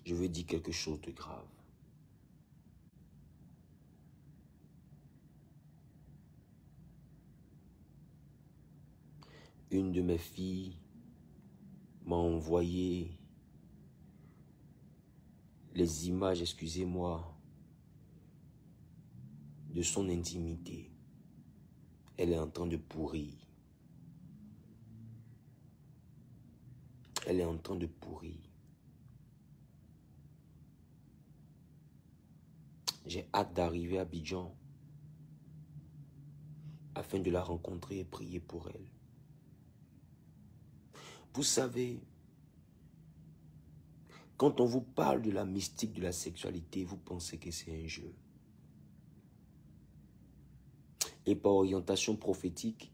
je veux dire quelque chose de grave. Une de mes filles m'a envoyé les images, excusez-moi, de son intimité. Elle est en train de pourrir. Elle est en train de pourrir. J'ai hâte d'arriver à Abidjan afin de la rencontrer et prier pour elle. Vous savez, quand on vous parle de la mystique de la sexualité, vous pensez que c'est un jeu. Et par orientation prophétique,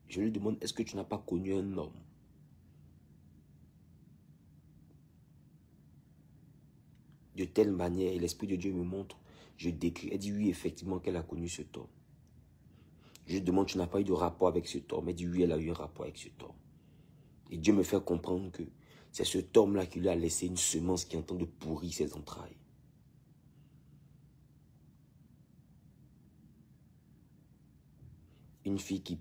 je lui demande, est-ce que tu n'as pas connu un homme? De telle manière, et l'Esprit de Dieu me montre, je décris, elle dit oui, effectivement, qu'elle a connu cet homme. Je lui demande, tu n'as pas eu de rapport avec cet homme? Elle dit oui, elle a eu un rapport avec cet homme. Et Dieu me fait comprendre que c'est cet homme-là qui lui a laissé une semence qui est en train de pourrir ses entrailles. Une fille qui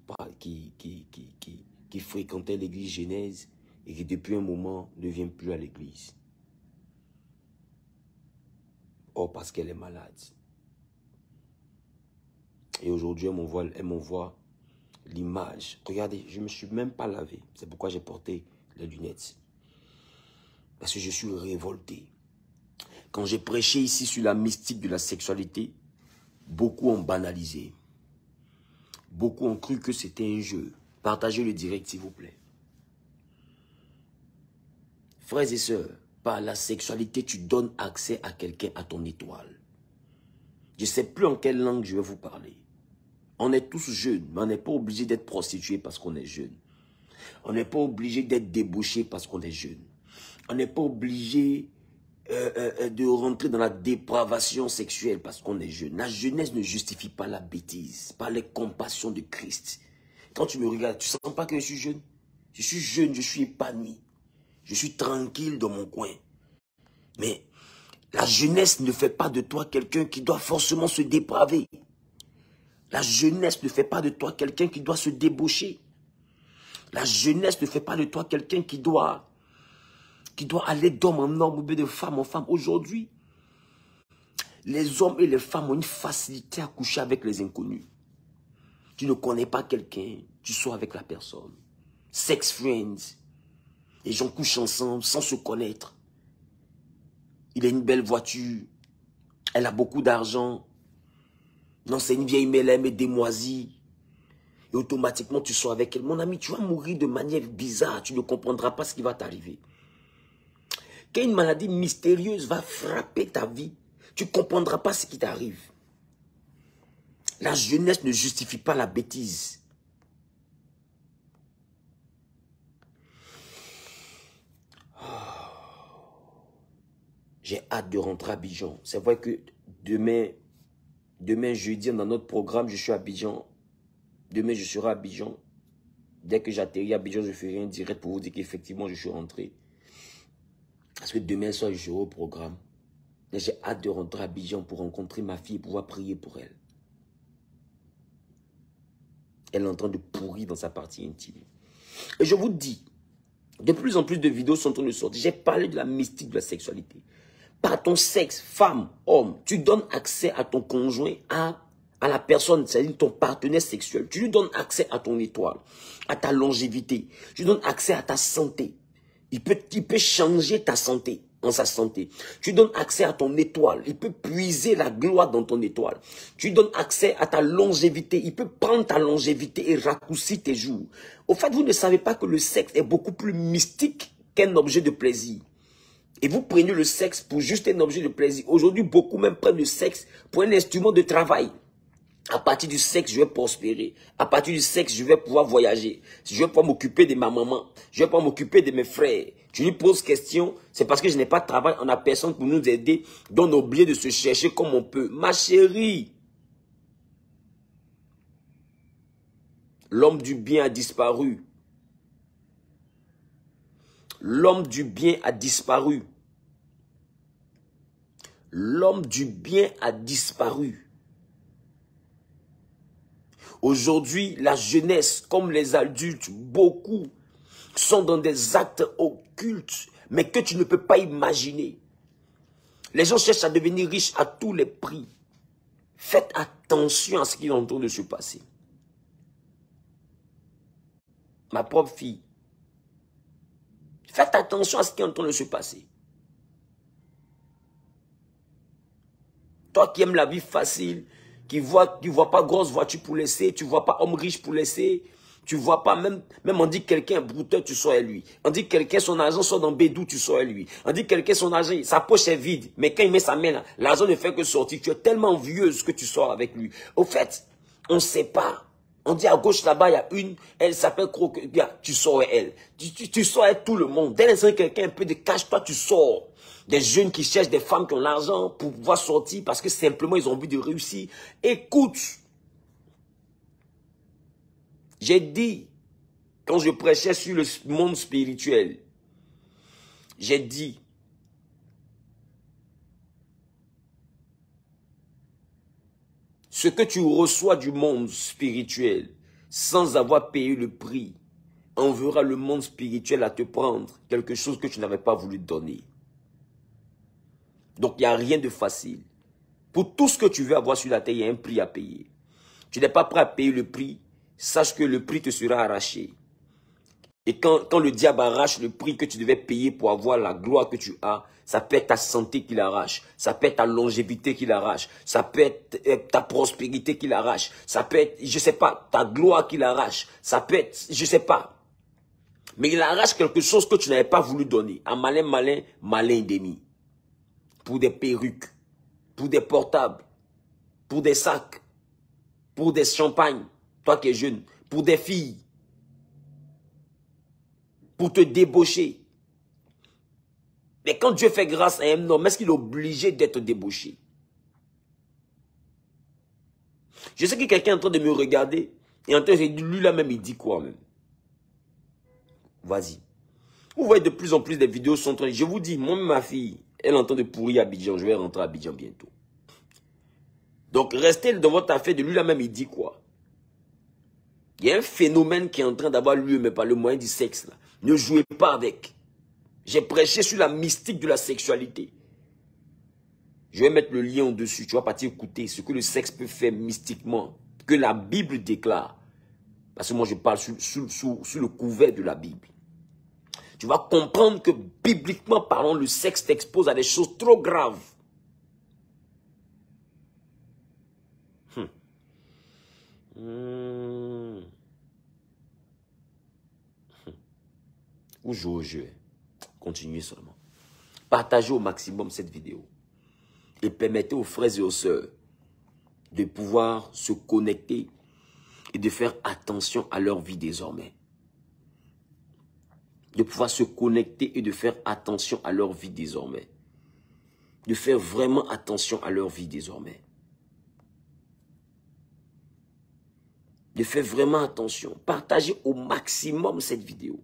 fréquentait l'église Genèse et qui depuis un moment ne vient plus à l'église. Or, parce qu'elle est malade. Et aujourd'hui, elle m'envoie l'image. Regardez, je ne me suis même pas lavé. C'est pourquoi j'ai porté les lunettes. Parce que je suis révolté. Quand j'ai prêché ici sur la mystique de la sexualité, beaucoup ont banalisé. Beaucoup ont cru que c'était un jeu. Partagez le direct, s'il vous plaît. Frères et sœurs, par la sexualité, tu donnes accès à quelqu'un, à ton étoile. Je ne sais plus en quelle langue je vais vous parler. On est tous jeunes, mais on n'est pas obligé d'être prostitué parce qu'on est jeune. On n'est pas obligé d'être débauché parce qu'on est jeune. On n'est pas obligé de rentrer dans la dépravation sexuelle parce qu'on est jeune. La jeunesse ne justifie pas la bêtise, par les compassions de Christ. Quand tu me regardes, tu ne sens pas que je suis jeune? Je suis jeune, je suis épanoui. Je suis tranquille dans mon coin. Mais la jeunesse ne fait pas de toi quelqu'un qui doit forcément se dépraver. La jeunesse ne fait pas de toi quelqu'un qui doit se débaucher. La jeunesse ne fait pas de toi quelqu'un qui doit aller d'homme en homme ou bien de femme en femme. Aujourd'hui, les hommes et les femmes ont une facilité à coucher avec les inconnus. Tu ne connais pas quelqu'un, tu sors avec la personne. Sex friends. Les gens couchent ensemble sans se connaître. Il a une belle voiture. Elle a beaucoup d'argent. Non, c'est une vieille mais elle est démoisie. Et automatiquement, tu sors avec elle. Mon ami, tu vas mourir de manière bizarre. Tu ne comprendras pas ce qui va t'arriver. Quand une maladie mystérieuse va frapper ta vie, tu ne comprendras pas ce qui t'arrive. La jeunesse ne justifie pas la bêtise. J'ai hâte de rentrer à Abidjan. C'est vrai que demain jeudi, dans notre programme, je suis à Abidjan. Demain, je serai à Abidjan. Dès que j'atterris à Abidjan, je ferai un direct pour vous dire qu'effectivement, je suis rentré. Parce que demain soir, je serai au programme. Mais j'ai hâte de rentrer à Abidjan pour rencontrer ma fille et pouvoir prier pour elle. Elle est en train de pourrir dans sa partie intime. Et je vous dis, de plus en plus de vidéos sont en train de sortir. J'ai parlé de la mystique de la sexualité. Par ton sexe, femme, homme, tu donnes accès à ton conjoint, à la personne, c'est-à-dire ton partenaire sexuel. Tu lui donnes accès à ton étoile, à ta longévité. Tu lui donnes accès à ta santé. Il peut changer ta santé, en sa santé. Tu lui donnes accès à ton étoile. Il peut puiser la gloire dans ton étoile. Tu lui donnes accès à ta longévité. Il peut prendre ta longévité et raccourcir tes jours. Au fait, vous ne savez pas que le sexe est beaucoup plus mystique qu'un objet de plaisir. Et vous prenez le sexe pour juste un objet de plaisir. Aujourd'hui, beaucoup même prennent le sexe pour un instrument de travail. À partir du sexe, je vais prospérer. À partir du sexe, je vais pouvoir voyager. Je vais pouvoir m'occuper de ma maman. Je vais pouvoir m'occuper de mes frères. Tu lui poses question, c'est parce que je n'ai pas de travail, on n'a personne pour nous aider. Donc on est obligé de se chercher comme on peut. Ma chérie, l'homme du bien a disparu. L'homme du bien a disparu. L'homme du bien a disparu. Aujourd'hui, la jeunesse, comme les adultes, beaucoup sont dans des actes occultes, mais que tu ne peux pas imaginer. Les gens cherchent à devenir riches à tous les prix. Faites attention à ce qui est en train de se passer. Ma propre fille, faites attention à ce qui est en train de se passer. Toi qui aimes la vie facile, qui vois pas grosse voiture pour laisser, tu vois pas homme riche pour laisser, tu vois pas même on dit quelqu'un brouteur, tu sors à lui. On dit quelqu'un son argent sort dans bédou, tu sors à lui. On dit quelqu'un son argent, sa poche est vide, mais quand il met sa main là, l'argent ne fait que sortir. Tu es tellement envieuse que tu sors avec lui. Au fait, on ne sait pas. On dit à gauche là-bas, il y a une, elle s'appelle Croque, tu sors à elle. Tu sors avec tout le monde. Dès l'instant que quelqu'un a un peu de cash, toi tu sors. Des jeunes qui cherchent des femmes qui ont l'argent pour pouvoir sortir parce que simplement ils ont envie de réussir. Écoute, j'ai dit, quand je prêchais sur le monde spirituel, j'ai dit, ce que tu reçois du monde spirituel, sans avoir payé le prix, enverra le monde spirituel à te prendre quelque chose que tu n'avais pas voulu donner. Donc, il n'y a rien de facile. Pour tout ce que tu veux avoir sur la terre, il y a un prix à payer. Tu n'es pas prêt à payer le prix, sache que le prix te sera arraché. Et quand le diable arrache le prix que tu devais payer pour avoir la gloire que tu as, ça peut être ta santé qu'il arrache, ça peut être ta longévité qu'il arrache, ça peut être ta prospérité qu'il arrache, ça peut être, je sais pas, ta gloire qu'il arrache, ça peut être, je sais pas. Mais il arrache quelque chose que tu n'avais pas voulu donner. Un malin, malin demi. Pour des perruques, pour des portables, pour des sacs, pour des champagnes, toi qui es jeune, pour des filles, pour te débaucher. Mais quand Dieu fait grâce à un homme, est-ce qu'il est obligé d'être débauché? Je sais que quelqu'un est en train de me regarder et en train de lui là même, il dit quoi même? Vas-y. Vous voyez de plus en plus des vidéos sont en train. Je vous dis, moi ma fille, elle est en train de pourrir à Abidjan. Je vais rentrer à Abidjan bientôt. Donc restez dans votre affaire de lui là même, il dit quoi? Il y a un phénomène qui est en train d'avoir lieu, mais par le moyen du sexe là. Ne jouez pas avec. J'ai prêché sur la mystique de la sexualité. Je vais mettre le lien au-dessus. Tu vas partir écouter ce que le sexe peut faire mystiquement. Que la Bible déclare. Parce que moi, je parle sous le couvert de la Bible. Tu vas comprendre que bibliquement parlant, le sexe t'expose à des choses trop graves. Ou jouer au jeu. Continuez seulement. Partagez au maximum cette vidéo. Et permettez aux frères et aux sœurs de pouvoir se connecter et de faire attention à leur vie désormais. De pouvoir se connecter et de faire attention à leur vie désormais. De faire vraiment attention à leur vie désormais. De faire vraiment attention. Partagez au maximum cette vidéo.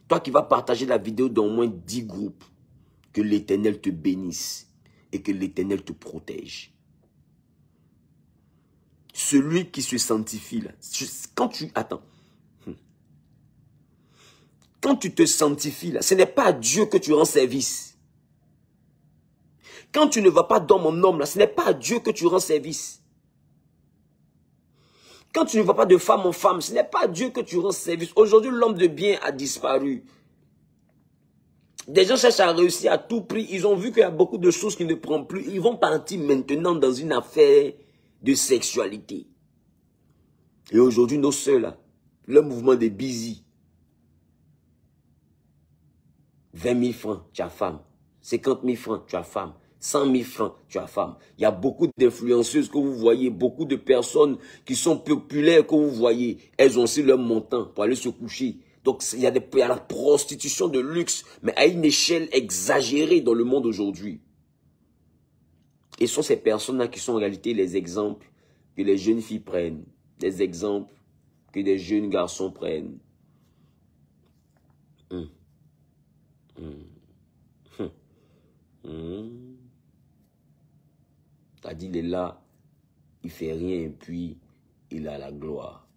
Toi qui vas partager la vidéo dans au moins 10 groupes, que l'Éternel te bénisse et que l'Éternel te protège. Celui qui se sanctifie là, quand tu te sanctifies là, ce n'est pas à Dieu que tu rends service. Quand tu ne vas pas dans mon homme là, ce n'est pas à Dieu que tu rends service. Quand tu ne vas pas de femme en femme, ce n'est pas à Dieu que tu rends service. Aujourd'hui, l'homme de bien a disparu. Des gens cherchent à réussir à tout prix. Ils ont vu qu'il y a beaucoup de choses qui ne prennent plus. Ils vont partir maintenant dans une affaire de sexualité. Et aujourd'hui, nos sœurs là, le mouvement des busy. 20 000 francs, tu as femme. 50 000 francs, tu as femme. 100 000 francs, tu as femme. Il y a beaucoup d'influenceuses que vous voyez, beaucoup de personnes qui sont populaires que vous voyez. Elles ont aussi leur montant pour aller se coucher. Donc, il y a la prostitution de luxe, mais à une échelle exagérée dans le monde aujourd'hui. Et ce sont ces personnes-là qui sont en réalité les exemples que les jeunes filles prennent. Les exemples que les jeunes garçons prennent. T'as dit, il est là, il fait rien, et puis il a la gloire.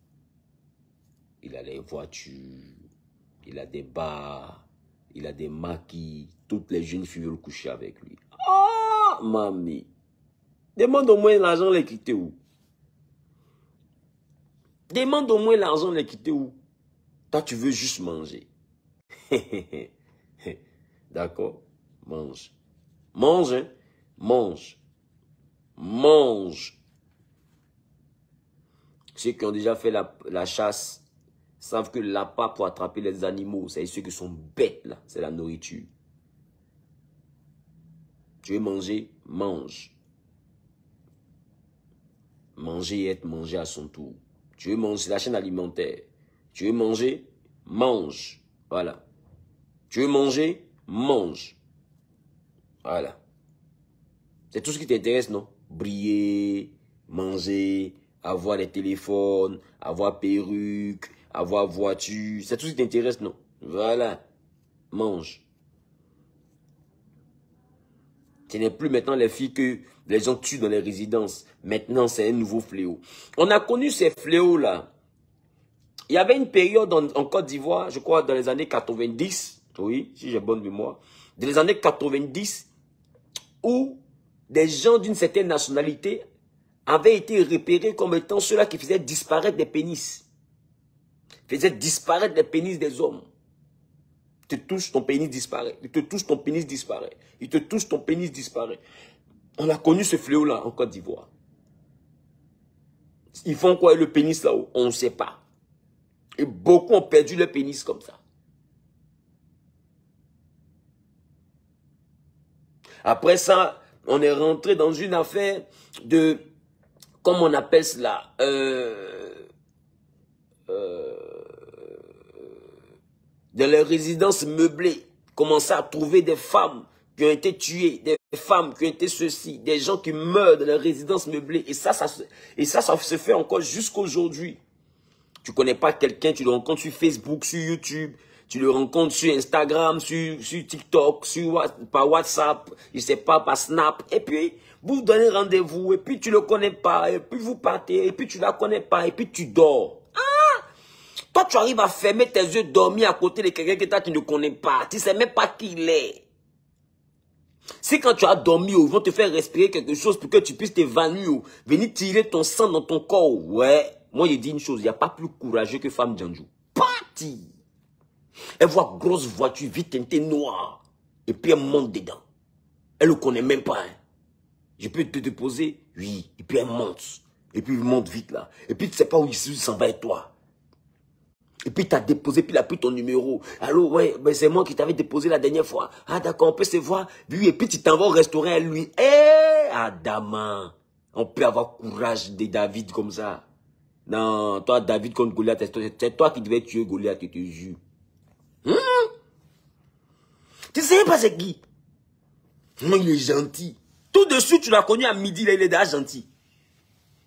Il a les voitures, il a des bars, il a des maquis. Toutes les jeunes filles veulent coucher avec lui. Ah, mamie. Demande au moins l'argent, les quitter où? Demande au moins l'argent, les quitter où? Toi, tu veux juste manger. D'accord? Mange. Mange, hein? Mange. Mange. Ceux qui ont déjà fait la chasse savent que l'appât pour attraper les animaux, c'est ceux qui sont bêtes là, c'est la nourriture. Tu veux manger? Mange. Manger et être mangé à son tour. Tu veux manger, c'est la chaîne alimentaire. Tu veux manger? Mange. Voilà. Tu veux manger? Mange. Voilà. C'est tout ce qui t'intéresse, non? Briller, manger, avoir les téléphones, avoir perruque, avoir voiture. C'est tout ce qui t'intéresse, non? Voilà. Mange. Ce n'est plus maintenant les filles que les gens tuent dans les résidences. Maintenant, c'est un nouveau fléau. On a connu ces fléaux-là. Il y avait une période en Côte d'Ivoire, je crois dans les années 90, oui, si j'ai bonne mémoire, dans les années 90, où des gens d'une certaine nationalité avaient été repérés comme étant ceux-là qui faisaient disparaître des pénis. Faisaient disparaître les pénis des hommes. Il te touche, ton pénis disparaît. Il te touche, ton pénis disparaît. Il te touche, ton pénis disparaît. On a connu ce fléau-là en Côte d'Ivoire. Ils font quoi le pénis là-haut? On ne sait pas. Et beaucoup ont perdu leur pénis comme ça. Après ça, on est rentré dans une affaire de, comment on appelle cela, de les résidences meublées. Commencer à trouver des femmes qui ont été tuées, des femmes qui ont été ceci, des gens qui meurent dans les résidences meublées. Et ça se fait encore jusqu'aujourd'hui. Tu connais pas quelqu'un, tu le rencontres sur Facebook, sur YouTube, tu le rencontres sur Instagram, sur TikTok, par WhatsApp, je sais pas, par Snap. Et puis, vous vous donnez rendez-vous, et puis tu le connais pas, et puis vous partez, et puis tu la connais pas, et puis tu dors. Ah! Toi, tu arrives à fermer tes yeux, dormir à côté de quelqu'un que tu ne connais pas. Tu sais même pas qui il est. C'est quand tu as dormi, ils vont te faire respirer quelque chose pour que tu puisses t'évanouir, venir tirer ton sang dans ton corps. Ouais. Moi, je dis une chose, il n'y a pas plus courageux que Femme Djanjou. Parti! Elle voit grosse voiture, vite teintée noire. Et puis elle monte dedans. Elle ne le connaît même pas. Hein. Je peux te déposer? Oui. Et puis elle monte. Et puis il monte vite là. Et puis tu ne sais pas où il s'en va et toi. Et puis tu as déposé, puis il a pris ton numéro. Allô, ouais, ben c'est moi qui t'avais déposé la dernière fois. Ah d'accord, on peut se voir. Oui, et puis tu t'en vas au restaurant à lui. Eh, Adama. On peut avoir courage de David comme ça. Non, toi, David contre Goliath, c'est toi qui devais tuer Goliath, je te jure. Tu sais pas c'est qui? Non, il est gentil. Tout de suite, tu l'as connu à midi, là, il est déjà gentil.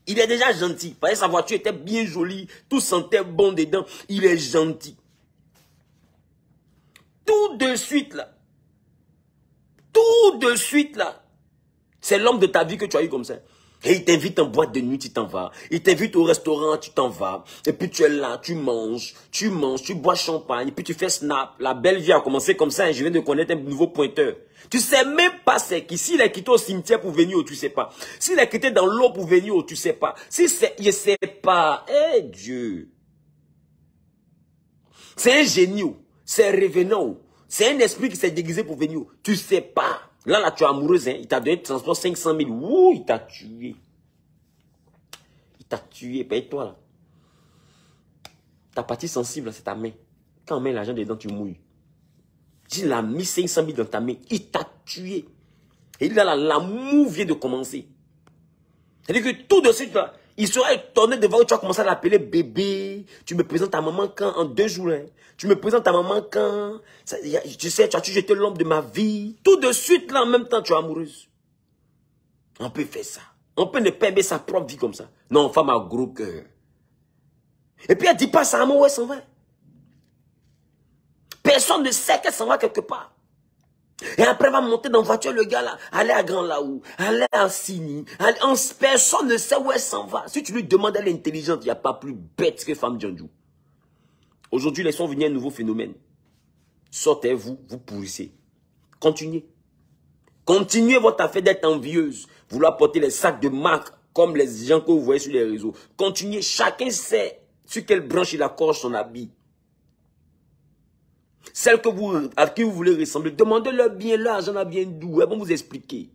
Il est déjà gentil. Parce que sa voiture était bien jolie, tout sentait bon dedans. Il est gentil. Tout de suite, là. Tout de suite, là. C'est l'homme de ta vie que tu as eu comme ça. Et il t'invite en boîte de nuit, tu t'en vas. Il t'invite au restaurant, tu t'en vas. Et puis tu es là, tu manges, tu bois champagne, et puis tu fais snap. La belle vie a commencé comme ça et je viens de connaître un nouveau pointeur. Tu sais même pas c'est qui. S'il est quitté au cimetière pour venir, tu sais pas. S'il est quitté dans l'eau pour venir, tu sais pas. Si c'est, je sais pas. Eh Dieu. C'est un génie. C'est un revenant. C'est un esprit qui s'est déguisé pour venir. Tu sais pas. Là, tu es amoureuse, hein. Il t'a donné de transport 500 000. Ouh, il t'a tué. Il t'a tué. Paye-toi, là. Ta partie sensible, c'est ta main. Quand on met l'argent dedans, tu mouilles. Il a mis 500 000 dans ta main. Il t'a tué. Et là, l'amour vient de commencer. C'est-à-dire que tout de suite, là, il sera étonné de voir que tu vas commencer à l'appeler bébé. Tu me présentes ta maman quand? En 2 jours. Hein. Tu me présentes ta maman quand? Ça, tu sais, tu as jeté l'homme de ma vie. Tout de suite, là, en même temps, tu es amoureuse. On peut faire ça. On peut ne pas aimer sa propre vie comme ça. Non, femme a gros cœur. Et puis elle ne dit pas ça à moi où elle s'en va. Personne ne sait qu'elle s'en va quelque part. Et après, va monter dans la voiture, le gars là, aller à Grand Laou, aller à Sini, personne ne sait où elle s'en va. Si tu lui demandes, elle est intelligente, il n'y a pas plus bête que Femme Djandjou. Aujourd'hui, laissons venir un nouveau phénomène. Sortez-vous, vous pourrissez. Continuez. Continuez votre affaire d'être envieuse. Vouloir porter les sacs de marque comme les gens que vous voyez sur les réseaux. Continuez. Chacun sait sur quelle branche il accroche son habit. Celle à qui vous voulez ressembler. Demandez-leur bien l'argent a bien d'où. Elles vont vous expliquer.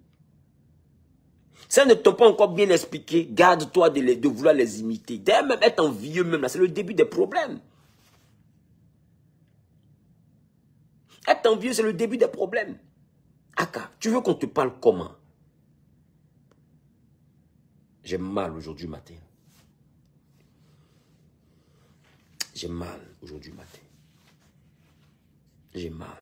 Si elles ne t'ont pas encore bien expliqué, garde-toi de vouloir les imiter. D'ailleurs, même être envieux, même là, c'est le début des problèmes. Être envieux, c'est le début des problèmes. Aka, tu veux qu'on te parle comment? J'ai mal aujourd'hui matin. J'ai mal aujourd'hui matin. J'ai mal.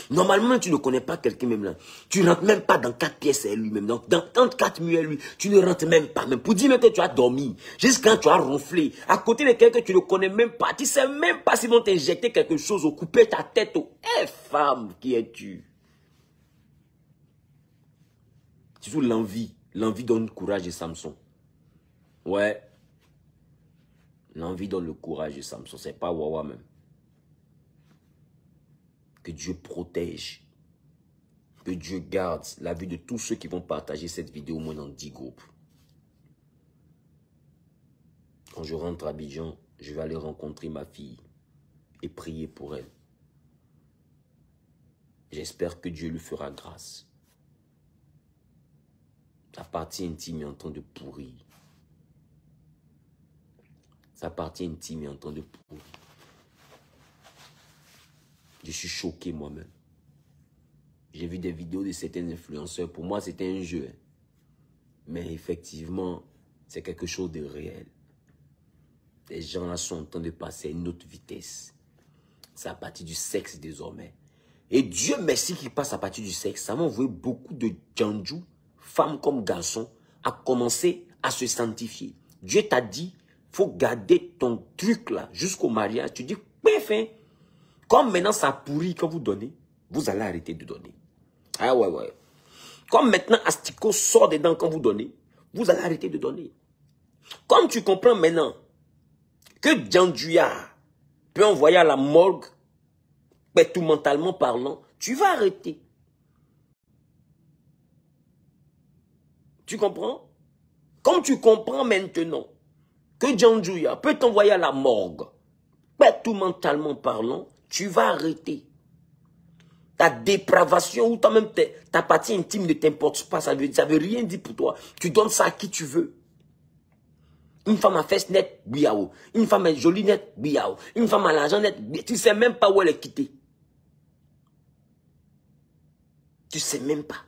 Normalement, tu ne connais pas quelqu'un même là. Tu ne rentres même pas dans 4 pièces à lui-même. Dans 4 murs à lui, tu ne rentres même pas. Même pour dire même que tu as dormi. Jusqu'à quand tu as ronflé. À côté de quelqu'un que tu ne connais même pas. Tu ne sais même pas s'ils vont t'injecter quelque chose ou couper ta tête. Eh, femme, qui es-tu? Surtout l'envie. L'envie donne le courage de Samson. Ouais. L'envie donne le courage de Samson. C'est pas Wawa même. Que Dieu protège. Que Dieu garde la vie de tous ceux qui vont partager cette vidéo au moins dans 10 groupes. Quand je rentre à Abidjan, je vais aller rencontrer ma fille et prier pour elle. J'espère que Dieu lui fera grâce. Sa partie intime est en train de pourrir. Sa partie intime est en train de pourrir. Je suis choqué moi-même. J'ai vu des vidéos de certains influenceurs. Pour moi, c'était un jeu. Mais effectivement, c'est quelque chose de réel. Les gens-là sont en train de passer à une autre vitesse. C'est à partir du sexe désormais. Et Dieu merci qu'il passe à partir du sexe. Ça m'a envoyé beaucoup de Djandjou, femmes comme garçons, à commencer à se sanctifier. Dieu t'a dit, il faut garder ton truc là jusqu'au mariage. Tu dis, fin. Comme maintenant ça pourrit quand vous donnez, vous allez arrêter de donner. Ah ouais. Comme maintenant Asticot sort dedans quand vous donnez, vous allez arrêter de donner. Comme tu comprends maintenant que Djandjouya peut envoyer à la morgue, mais tout mentalement parlant, tu vas arrêter. Tu comprends? Comme tu comprends maintenant que Djandjouya peut t'envoyer à la morgue, mais tout mentalement parlant, tu vas arrêter. Ta dépravation ou toi-même ta partie intime ne t'importe pas, ça veut rien dire pour toi. Tu donnes ça à qui tu veux. Une femme à fesse nette, biao. Une femme à jolie nette, biao. Une femme à l'argent net, biao. Tu ne sais même pas où elle est quittée. Tu ne sais même pas.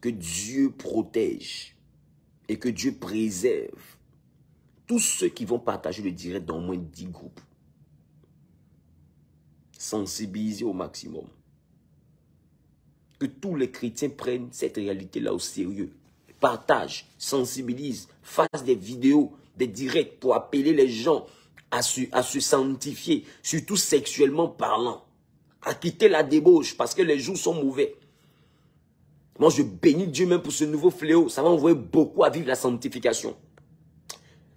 Que Dieu protège et que Dieu préserve tous ceux qui vont partager le direct dans au moins 10 groupes. Sensibiliser au maximum. Que tous les chrétiens prennent cette réalité-là au sérieux. Partagent, sensibilisent, fassent des vidéos, des directs pour appeler les gens à se sanctifier, surtout sexuellement parlant. À quitter la débauche parce que les jours sont mauvais. Moi, je bénis Dieu même pour ce nouveau fléau. Ça va envoyer beaucoup à vivre la sanctification.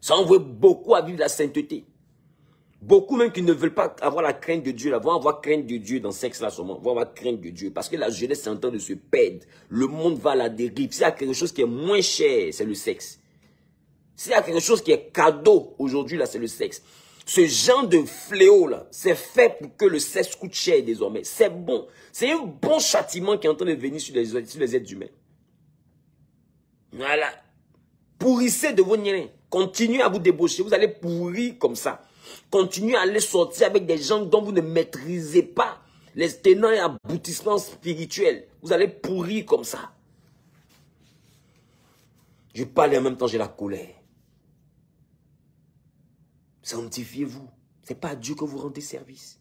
Ça va envoyer beaucoup à vivre la sainteté. Beaucoup même qui ne veulent pas avoir la crainte de Dieu, là, vont avoir crainte de Dieu dans ce sexe-là seulement. Vont avoir crainte de Dieu. Parce que la jeunesse est en train de se perdre. Le monde va à la dérive. S'il y a quelque chose qui est moins cher, c'est le sexe. S'il y a quelque chose qui est cadeau aujourd'hui, là, c'est le sexe. Ce genre de fléau-là, c'est fait pour que le sexe coûte cher désormais. C'est bon. C'est un bon châtiment qui est en train de venir sur les êtres humains. Voilà. Pourrissez de vos niens. Continuez à vous débaucher. Vous allez pourrir comme ça. Continuez à aller sortir avec des gens dont vous ne maîtrisez pas les tenants et aboutissements spirituels. Vous allez pourrir comme ça. Je parle et en même temps j'ai la colère. Sanctifiez-vous. Ce n'est pas à Dieu que vous rendez service.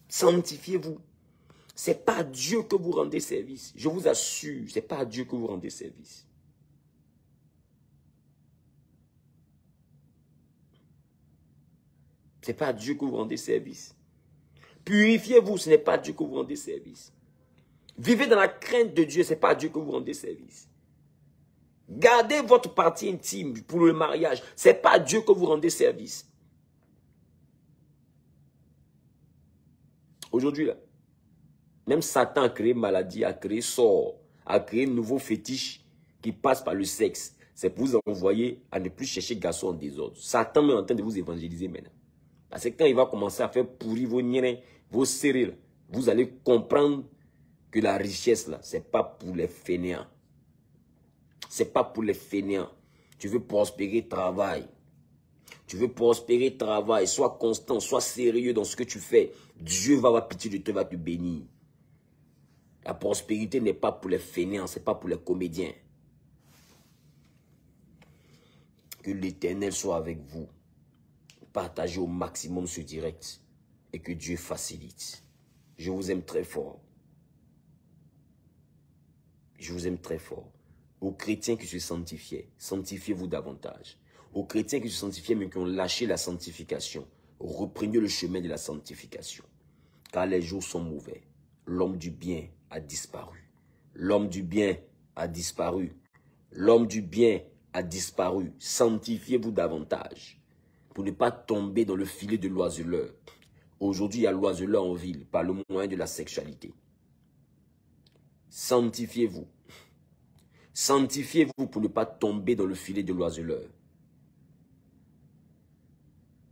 Sanctifiez-vous. Ce n'est pas à Dieu que vous rendez service. Je vous assure, ce n'est pas à Dieu que vous rendez service. Ce n'est pas à Dieu que vous rendez service. Purifiez-vous, ce n'est pas à Dieu que vous rendez service. Vivez dans la crainte de Dieu, ce n'est pas à Dieu que vous rendez service. Gardez votre partie intime pour le mariage, ce n'est pas à Dieu que vous rendez service. Aujourd'hui, là, même Satan a créé maladie, a créé sort, a créé un nouveau fétiche qui passe par le sexe. C'est pour vous envoyer à ne plus chercher garçon en désordre. Satan est en train de vous évangéliser maintenant. Parce que quand il va commencer à faire pourrir vos niens, vos serrés, vous allez comprendre que la richesse, là, ce n'est pas pour les fainéants. Ce n'est pas pour les fainéants. Tu veux prospérer, travaille. Tu veux prospérer, travaille. Sois constant, sois sérieux dans ce que tu fais. Dieu va avoir pitié de toi, va te bénir. La prospérité n'est pas pour les fainéants, ce n'est pas pour les comédiens. Que l'Éternel soit avec vous. Partagez au maximum ce direct et que Dieu facilite. Je vous aime très fort. Je vous aime très fort. Aux chrétiens qui se sanctifiaient, sanctifiez-vous davantage. Aux chrétiens qui se sanctifiaient mais qui ont lâché la sanctification, reprenez le chemin de la sanctification. Car les jours sont mauvais. L'homme du bien a disparu. L'homme du bien a disparu. L'homme du bien a disparu. Sanctifiez-vous davantage pour ne pas tomber dans le filet de l'oiseleur. Aujourd'hui, il y a l'oiseleur en ville par le moyen de la sexualité. Sanctifiez-vous. Sanctifiez-vous pour ne pas tomber dans le filet de l'oiseleur.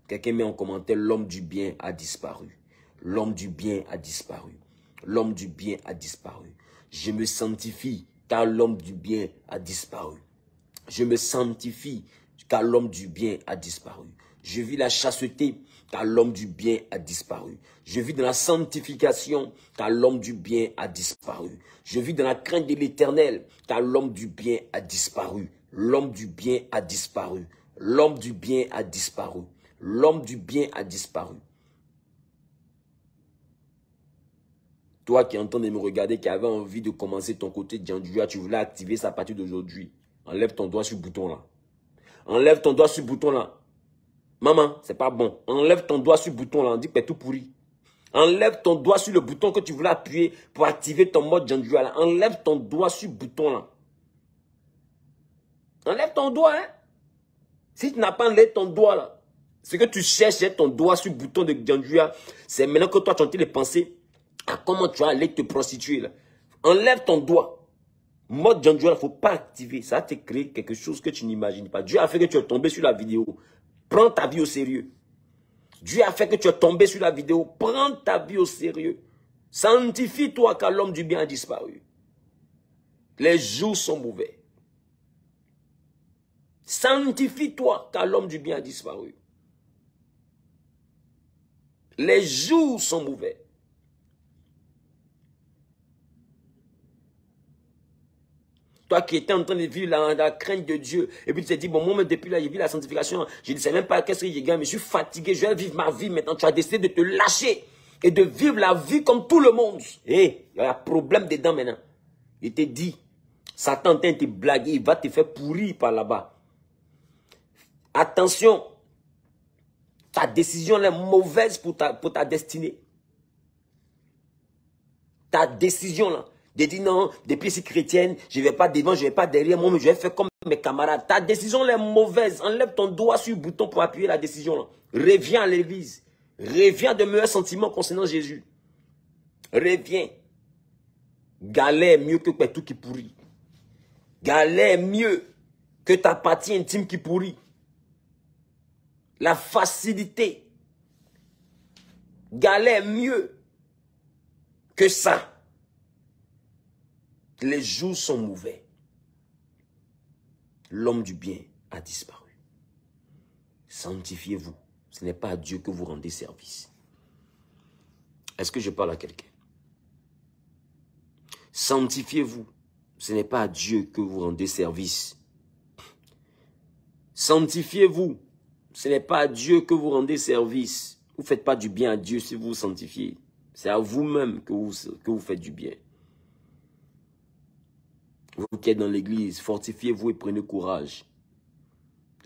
Quelqu'un met en commentaire, l'homme du bien a disparu. L'homme du bien a disparu. L'homme du bien a disparu. Je me sanctifie car l'homme du bien a disparu. Je me sanctifie car l'homme du bien a disparu. Je vis la chasteté car l'homme du bien a disparu. Je vis dans la sanctification car l'homme du bien a disparu. Je vis dans la crainte de l'Éternel car l'homme du bien a disparu. L'homme du bien a disparu. L'homme du bien a disparu. L'homme du bien a disparu. Toi qui es en train de me regarder, qui avait envie de commencer ton côté Djandjoua, tu voulais activer ça à partir d'aujourd'hui. Enlève ton doigt sur le bouton là. Enlève ton doigt sur le bouton là. Maman, c'est pas bon. Enlève ton doigt sur le bouton là. On dit que t'es tout pourri. Enlève ton doigt sur le bouton que tu voulais appuyer pour activer ton mode Djandjoua là. Enlève ton doigt sur le bouton là. Enlève ton doigt, hein. Si tu n'as pas enlevé ton doigt là, ce que tu cherches, c'est ton doigt sur le bouton de Djandjoua. C'est maintenant que toi tu es en train de penser à comment tu vas aller te prostituer là. Enlève ton doigt. Mode Djandjoua, il ne faut pas activer. Ça va te créer quelque chose que tu n'imagines pas. Dieu a fait que tu es tombé sur la vidéo. Prends ta vie au sérieux. Dieu a fait que tu es tombé sur la vidéo. Prends ta vie au sérieux. Sanctifie-toi car l'homme du bien a disparu. Les jours sont mauvais. Sanctifie-toi car l'homme du bien a disparu. Les jours sont mauvais. Toi qui étais en train de vivre la crainte de Dieu. Et puis tu t'es dit, bon, moi, depuis là, j'ai vu la sanctification. Je ne sais même pas qu'est-ce que j'ai gagné, mais je suis fatigué. Je vais vivre ma vie maintenant. Tu as décidé de te lâcher et de vivre la vie comme tout le monde. Et il y a un problème dedans maintenant. Il te dit, Satan t'a te blaguer, il va te faire pourrir par là-bas. Attention, ta décision est mauvaise pour ta destinée. Ta décision là. De dire non, depuis si chrétienne, je ne vais pas devant, je ne vais pas derrière moi, mais je vais faire comme mes camarades. Ta décision est mauvaise. Enlève ton doigt sur le bouton pour appuyer la décision. Là. Reviens à l'église. Reviens de meilleurs sentiments concernant Jésus. Reviens. Galère mieux que tout qui pourrit. Galère mieux que ta partie intime qui pourrit. La facilité. Galère mieux que ça. Les jours sont mauvais. L'homme du bien a disparu. Sanctifiez-vous. Ce n'est pas à Dieu que vous rendez service. Est-ce que je parle à quelqu'un? Sanctifiez-vous. Ce n'est pas à Dieu que vous rendez service. Sanctifiez-vous. Ce n'est pas à Dieu que vous rendez service. Vous ne faites pas du bien à Dieu si vous vous sanctifiez. C'est à vous-même que vous faites du bien. Vous qui êtes dans l'église, fortifiez-vous et prenez courage.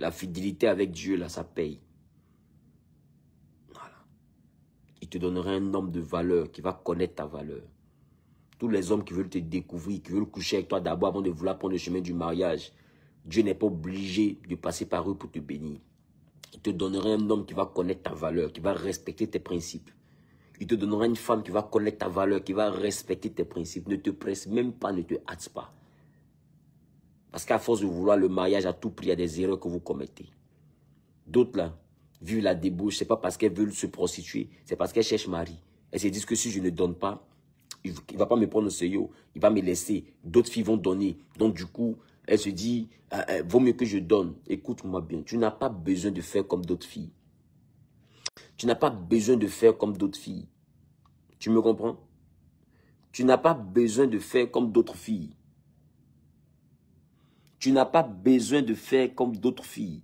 La fidélité avec Dieu, là, ça paye. te donnerai un homme de valeur qui va connaître ta valeur. Tous les hommes qui veulent te découvrir, qui veulent coucher avec toi d'abord avant de vouloir prendre le chemin du mariage, Dieu n'est pas obligé de passer par eux pour te bénir. Il te donnera un homme qui va connaître ta valeur, qui va respecter tes principes. Il te donnera une femme qui va connaître ta valeur, qui va respecter tes principes. Ne te presse même pas, ne te hâte pas. Parce qu'à force de vouloir le mariage à tout prix, il y a des erreurs que vous commettez. D'autres là, vu la débauche, ce n'est pas parce qu'elles veulent se prostituer, c'est parce qu'elles cherchent mari. Elles se disent que si je ne donne pas, il ne va pas me prendre au sérieux, il va me laisser. D'autres filles vont donner. Donc du coup, elle se dit, vaut mieux que je donne. Écoute-moi bien, tu n'as pas besoin de faire comme d'autres filles. Tu n'as pas besoin de faire comme d'autres filles. Tu me comprends? Tu n'as pas besoin de faire comme d'autres filles. Tu n'as pas besoin de faire comme d'autres filles.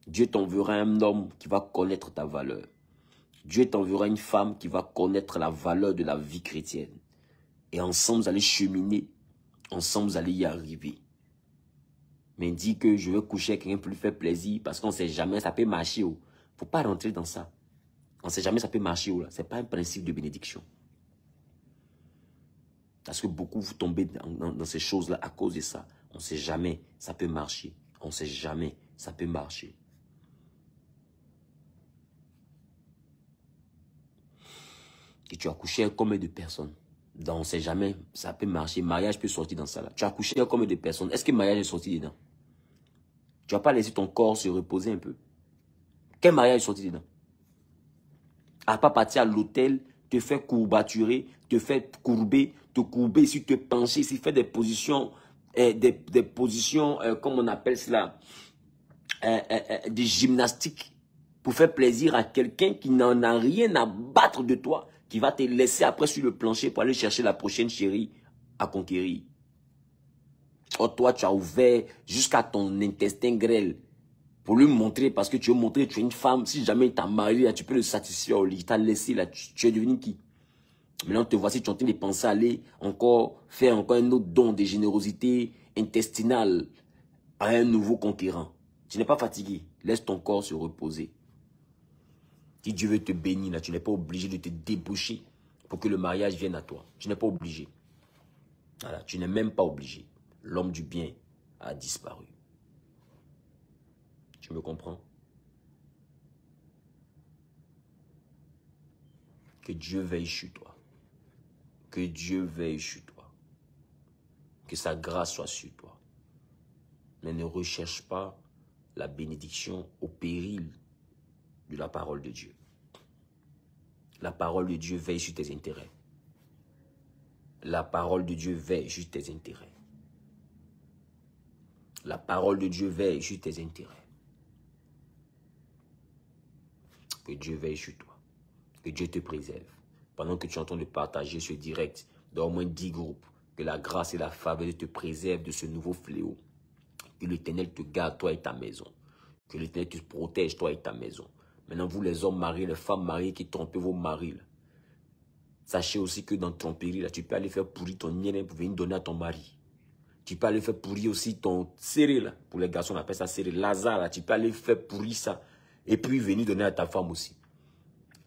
Dieu t'enverra un homme qui va connaître ta valeur. Dieu t'enverra une femme qui va connaître la valeur de la vie chrétienne. Et ensemble, vous allez cheminer. Ensemble, vous allez y arriver. Mais dis que je veux coucher avec quelqu'un pour lui faire plaisir parce qu'on ne sait jamais, ça peut marcher. Il ne faut pas rentrer dans ça. On ne sait jamais, ça peut marcher. Ce n'est pas un principe de bénédiction. Parce que beaucoup vous tombez dans ces choses-là à cause de ça. On ne sait jamais, ça peut marcher. On ne sait jamais, ça peut marcher. Et tu as couché avec combien de personnes? On ne sait jamais, ça peut marcher. Mariage peut sortir dans ça. Là. Tu as couché avec combien de personnes? Est-ce que mariage est sorti dedans? Tu n'as pas laissé ton corps se reposer un peu? Quel mariage est sorti dedans? À pas partir à l'hôtel, te faire courbaturer, te faire courber, te courber ici, te pencher ici, faire des positions, comme on appelle cela, des gymnastiques pour faire plaisir à quelqu'un qui n'en a rien à battre de toi, qui va te laisser après sur le plancher pour aller chercher la prochaine chérie à conquérir. Oh, toi, tu as ouvert jusqu'à ton intestin grêle pour lui montrer, parce que tu veux montrer que tu es une femme. Si jamais il t'a marié, tu peux le satisfaire au lit. Il t'a laissé là, tu es devenu qui? Maintenant, te voici, tu es en train de penser à aller faire encore un autre don de générosité intestinale à un nouveau conquérant. Tu n'es pas fatigué. Laisse ton corps se reposer. Si Dieu veut te bénir, là, tu n'es pas obligé de te déboucher pour que le mariage vienne à toi. Tu n'es pas obligé. Voilà, tu n'es même pas obligé. L'homme du bien a disparu. Tu me comprends? Que Dieu veille sur toi. Que Dieu veille sur toi. Que sa grâce soit sur toi. Mais ne recherche pas la bénédiction au péril de la parole de Dieu. La parole de Dieu veille sur tes intérêts. La parole de Dieu veille sur tes intérêts. La parole de Dieu veille sur tes intérêts. Que Dieu veille sur toi. Que Dieu te préserve. Pendant que tu es en train de partager ce direct dans au moins 10 groupes, que la grâce et la faveur te préservent de ce nouveau fléau. Que l'Éternel te garde, toi et ta maison. Que l'Éternel te protège, toi et ta maison. Maintenant, vous les hommes mariés, les femmes mariées qui trompez vos maris, là, sachez aussi que dans tromperie, là, tu peux aller faire pourrir ton niais pour venir donner à ton mari. Tu peux aller faire pourrir aussi ton serré, là. Pour les garçons, on appelle ça serré. Lazare, là, tu peux aller faire pourrir ça. Et puis venir donner à ta femme aussi.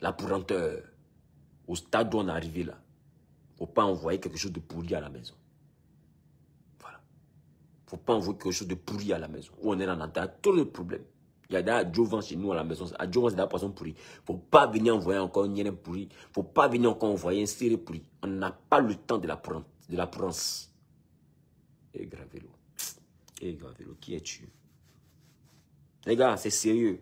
La pourrenteur, au stade où on est arrivé là, il ne faut pas envoyer quelque chose de pourri à la maison. Voilà. Il ne faut pas envoyer quelque chose de pourri à la maison. Où on est là, on a trop de problèmes. Il y a des adjuvants chez nous à la maison. Adjuvants, c'est de la poisson pourrie. Il ne faut pas venir envoyer encore un niais pourri. Il ne faut pas venir encore envoyer un serré pourri. On n'a pas le temps de la pourrance. Et Gravelo. Et Gravelo, qui es-tu? Les gars, c'est sérieux.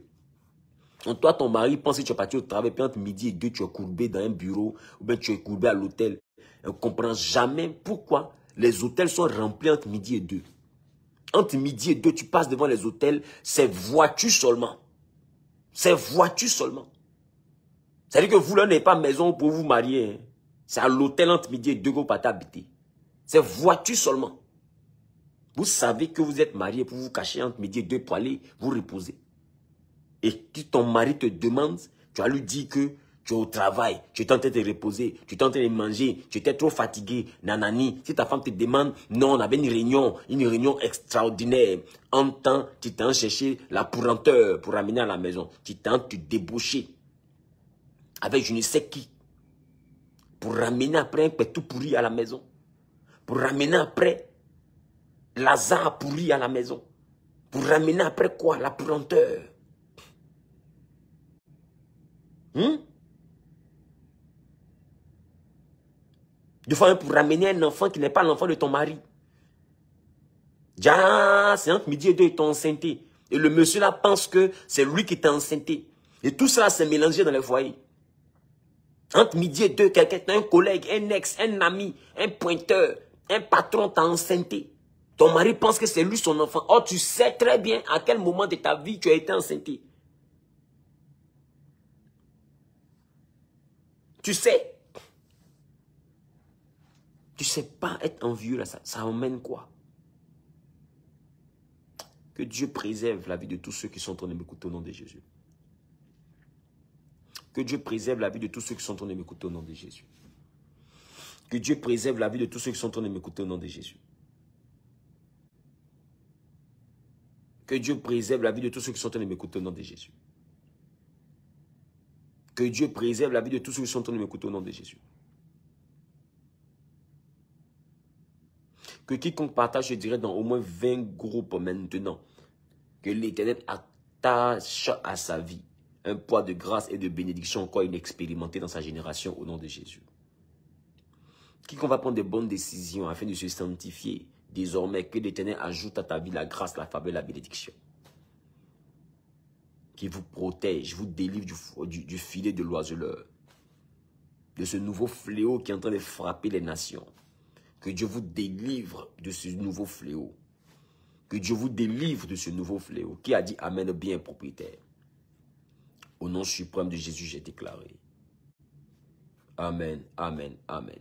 Toi, ton mari pense que tu es parti au travail, puis entre midi et 2, tu es courbé dans un bureau, ou bien tu es courbé à l'hôtel. On ne comprend jamais pourquoi les hôtels sont remplis entre midi et 2. Entre midi et 2, tu passes devant les hôtels, c'est voiture seulement. C'est voiture seulement. C'est-à-dire que vous, là, n'avez pas maison pour vous marier. Hein. C'est à l'hôtel entre midi et 2 que vous partez habiter. C'est voiture seulement. Vous savez que vous êtes marié pour vous cacher entre midi et 2 pour aller vous reposer. Et si ton mari te demande, tu vas lui dire que tu es au travail, tu es en train de te reposer, tu es en train de manger, tu étais trop fatigué, nanani. Si ta femme te demande, non, on avait une réunion extraordinaire. En temps, tu t'es en cherché la pourrenteur pour ramener à la maison. Tu t'es en te débaucher. avec je ne sais qui, pour ramener après un pétou pourri à la maison, pour ramener après Lazare pourri à la maison, pour ramener après quoi? La puanteur. Des fois, pour ramener un enfant qui n'est pas l'enfant de ton mari. Déjà, c'est entre midi et 2 et ton enceinté. Et le monsieur là pense que c'est lui qui t'a enceinté. Et tout cela s'est mélangé dans les foyers. Entre midi et 2, quelqu'un, un collègue, un ex, un ami, un pointeur, un patron t'a enceinté. Ton mari pense que c'est lui son enfant. Or, tu sais très bien à quel moment de ta vie tu as été enceinté. Tu sais. Tu sais pas être envieux là, ça emmène quoi? Que Dieu préserve la vie de tous ceux qui sont en train de m'écouter au nom de Jésus. Que Dieu préserve la vie de tous ceux qui sont en train de m'écouter au nom de Jésus. Que Dieu préserve la vie de tous ceux qui sont en train de m'écouter au nom de Jésus. Que Dieu préserve la vie de tous ceux qui sont en train de m'écouter au nom de Jésus. Que Dieu préserve la vie de tous ceux qui sont en train de m'écouter au nom de Jésus. Que quiconque partage, je dirais, dans au moins 20 groupes maintenant, que l'Éternel attache à sa vie un poids de grâce et de bénédiction encore inexpérimenté dans sa génération au nom de Jésus. Quiconque va prendre de bonnes décisions afin de se sanctifier, désormais que l'Éternel ajoute à ta vie la grâce, la faveur, la bénédiction. Qui vous protège, vous délivre du filet de l'oiseleur, de ce nouveau fléau qui est en train de frapper les nations. Que Dieu vous délivre de ce nouveau fléau. Que Dieu vous délivre de ce nouveau fléau. Qui a dit Amen bien propriétaire? Au nom suprême de Jésus, j'ai déclaré. Amen, amen, amen.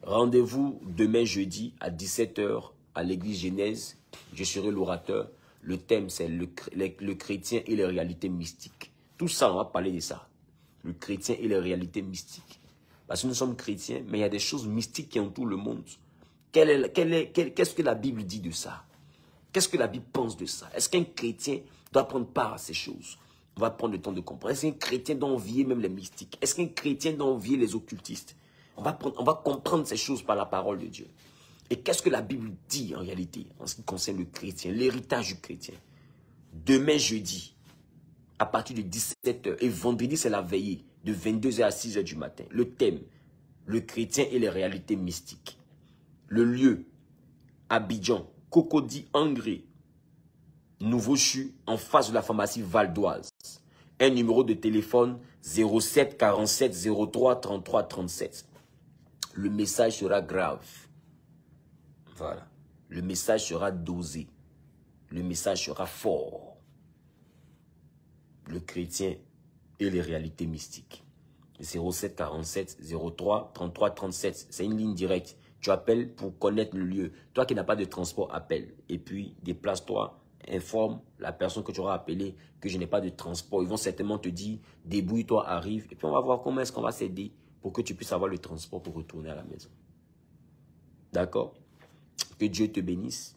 Rendez-vous demain jeudi à 17 h à l'église Genèse. Je serai l'orateur. Le thème, c'est le chrétien et les réalités mystiques. Tout ça, on va parler de ça. Le chrétien et les réalités mystiques. Parce que nous sommes chrétiens, mais il y a des choses mystiques qui entourent le monde. Qu'est-ce que la Bible dit de ça? Qu'est-ce que la Bible pense de ça? Est-ce qu'un chrétien doit prendre part à ces choses? On va prendre le temps de comprendre. Est-ce qu'un chrétien doit envier même les mystiques? Est-ce qu'un chrétien doit envier les occultistes? On va comprendre ces choses par la parole de Dieu. Et qu'est-ce que la Bible dit en réalité en ce qui concerne le chrétien, l'héritage du chrétien? Demain jeudi, à partir de 17 h, et vendredi c'est la veillée, de 22 h à 6 h du matin. Le thème, le chrétien et les réalités mystiques. Le lieu, Abidjan, Cocody, Angré, Nouveau Chu, en face de la pharmacie Val d'Oise. Un numéro de téléphone 07 47 03 33 37. Le message sera grave. Voilà. Le message sera dosé. Le message sera fort. Le chrétien et les réalités mystiques. 07 47 03 33 37. C'est une ligne directe. Tu appelles pour connaître le lieu. Toi qui n'as pas de transport, appelle. Et puis, déplace-toi, informe la personne que tu auras appelée que je n'ai pas de transport. Ils vont certainement te dire, débrouille-toi, arrive. Et puis, on va voir comment est-ce qu'on va s'aider pour que tu puisses avoir le transport pour retourner à la maison. D'accord? Que Dieu te bénisse.